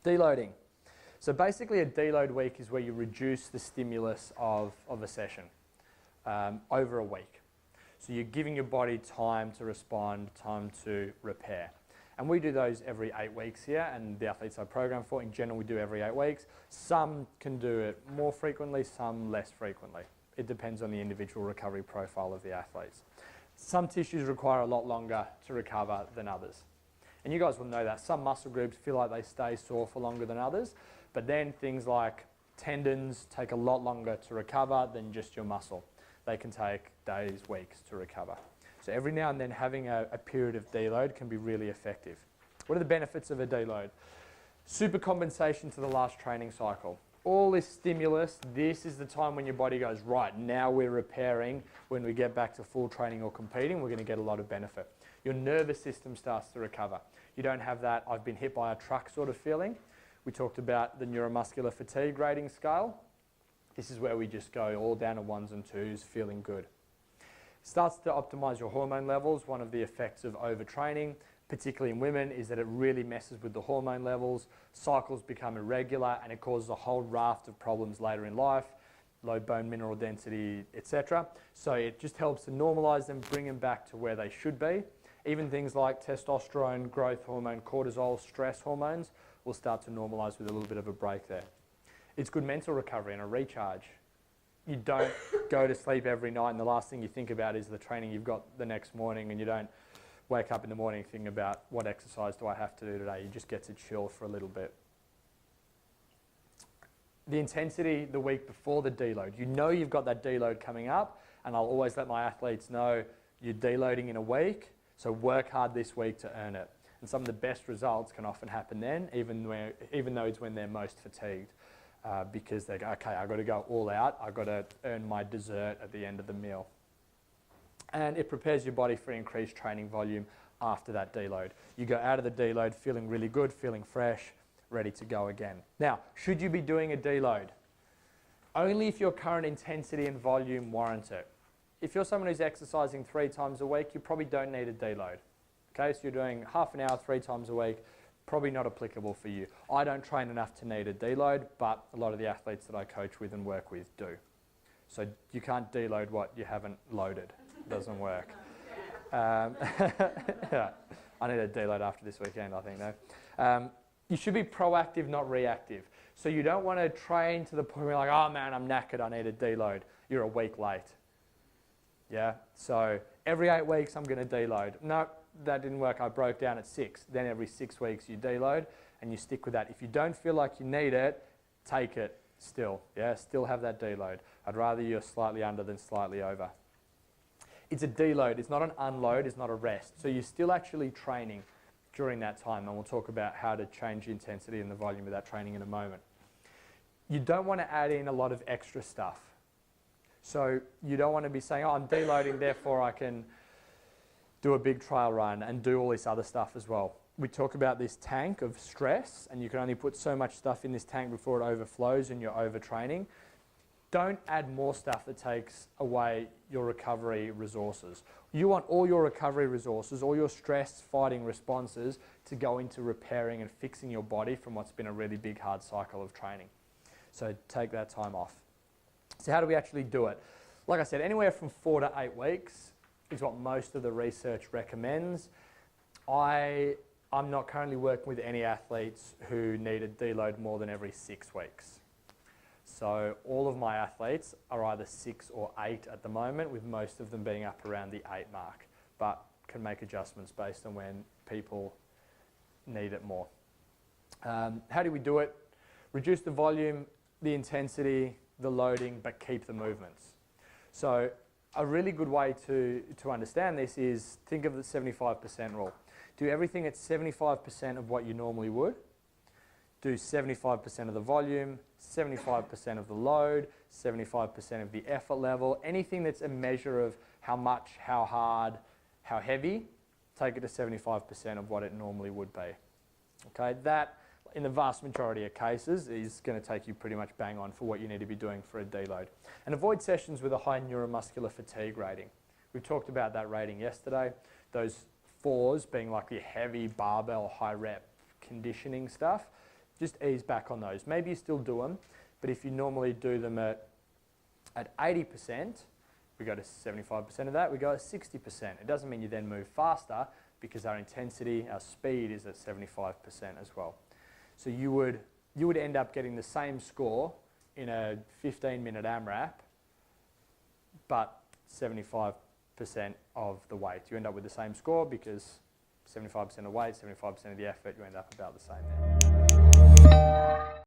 Deloading. So basically a deload week is where you reduce the stimulus of a session over a week. So you're giving your body time to respond, time to repair. And we do those every 8 weeks here, and the athletes I program for, in general, we do every 8 weeks. Some can do it more frequently, some less frequently. It depends on the individual recovery profile of the athletes. Some tissues require a lot longer to recover than others. And you guys will know that. Some muscle groups feel like they stay sore for longer than others, but then things like tendons take a lot longer to recover than just your muscle. They can take days, weeks to recover. So every now and then having a period of deload can be really effective. What are the benefits of a deload? Super compensation to the last training cycle. All this stimulus, this is the time when your body goes, right, now we're repairing. When we get back to full training or competing, we're going to get a lot of benefit. Your nervous system starts to recover. You don't have that I've been hit by a truck sort of feeling. We talked about the neuromuscular fatigue rating scale. This is where we just go all down to 1s and 2s, feeling good. Starts to optimize your hormone levels. One of the effects of overtraining, particularly in women, is that it really messes with the hormone levels. Cycles become irregular and it causes a whole raft of problems later in life, low bone mineral density, etc. So it just helps to normalize them, bring them back to where they should be. Even things like testosterone, growth hormone, cortisol, stress hormones will start to normalize with a little bit of a break there. It's good mental recovery and a recharge. You don't go to sleep every night and the last thing you think about is the training you've got the next morning, and you don't wake up in the morning thinking about what exercise do I have to do today. You just get to chill for a little bit. The intensity the week before the deload. You know you've got that deload coming up, and I'll always let my athletes know you're deloading in a week, so work hard this week to earn it. And some of the best results can often happen then, even though it's when they're most fatigued. Because they go, okay, I've got to go all out. I've got to earn my dessert at the end of the meal. And it prepares your body for increased training volume after that deload. You go out of the deload feeling really good, feeling fresh, ready to go again. Now, should you be doing a deload? Only if your current intensity and volume warrant it. If you're someone who's exercising 3 times a week, you probably don't need a deload. Okay, so you're doing half an hour 3 times a week, probably not applicable for you. I don't train enough to need a deload, but a lot of the athletes that I coach with and work with do. So you can't deload what you haven't loaded. It doesn't work. Yeah. I need a deload after this weekend, I think, though. You should be proactive, not reactive. So you don't want to train to the point where you're like, oh man, I'm knackered, I need a deload. You're a week late. Yeah, so every 8 weeks I'm going to deload. No, that didn't work, I broke down at 6. Then every 6 weeks you deload and you stick with that. If you don't feel like you need it, take it still. Yeah, still have that deload. I'd rather you're slightly under than slightly over. It's a deload, it's not an unload, it's not a rest. So you're still actually training during that time, and we'll talk about how to change the intensity and the volume of that training in a moment. You don't want to add in a lot of extra stuff. So you don't want to be saying, oh, I'm deloading, therefore I can do a big trial run and do all this other stuff as well. We talk about this tank of stress, and you can only put so much stuff in this tank before it overflows and you're overtraining. Don't add more stuff that takes away your recovery resources. You want all your recovery resources, all your stress fighting responses to go into repairing and fixing your body from what's been a really big hard cycle of training. So take that time off. So how do we actually do it? Like I said, anywhere from 4 to 8 weeks is what most of the research recommends. I'm not currently working with any athletes who need a deload more than every 6 weeks. So all of my athletes are either 6 or 8 at the moment, with most of them being up around the 8 mark, but can make adjustments based on when people need it more. How do we do it? Reduce the volume, the intensity, the loading, but keep the movements. So a really good way to understand this is think of the 75% rule. Do everything at 75% of what you normally would. Do 75% of the volume, 75% of the load, 75% of the effort level. Anything that's a measure of how much, how hard, how heavy, take it to 75% of what it normally would be. Okay, that in the vast majority of cases is going to take you pretty much bang on for what you need to be doing for a deload. And avoid sessions with a high neuromuscular fatigue rating. We talked about that rating yesterday. Those 4s being like the heavy barbell high rep conditioning stuff. just ease back on those. Maybe you still do them, but if you normally do them at 80%, we go to 75% of that, we go at 60%. It doesn't mean you then move faster because our intensity, our speed is at 75% as well. So you would end up getting the same score in a 15-minute AMRAP, but 75% of the weight. You end up with the same score because 75% of weight, 75% of the effort, you end up about the same there.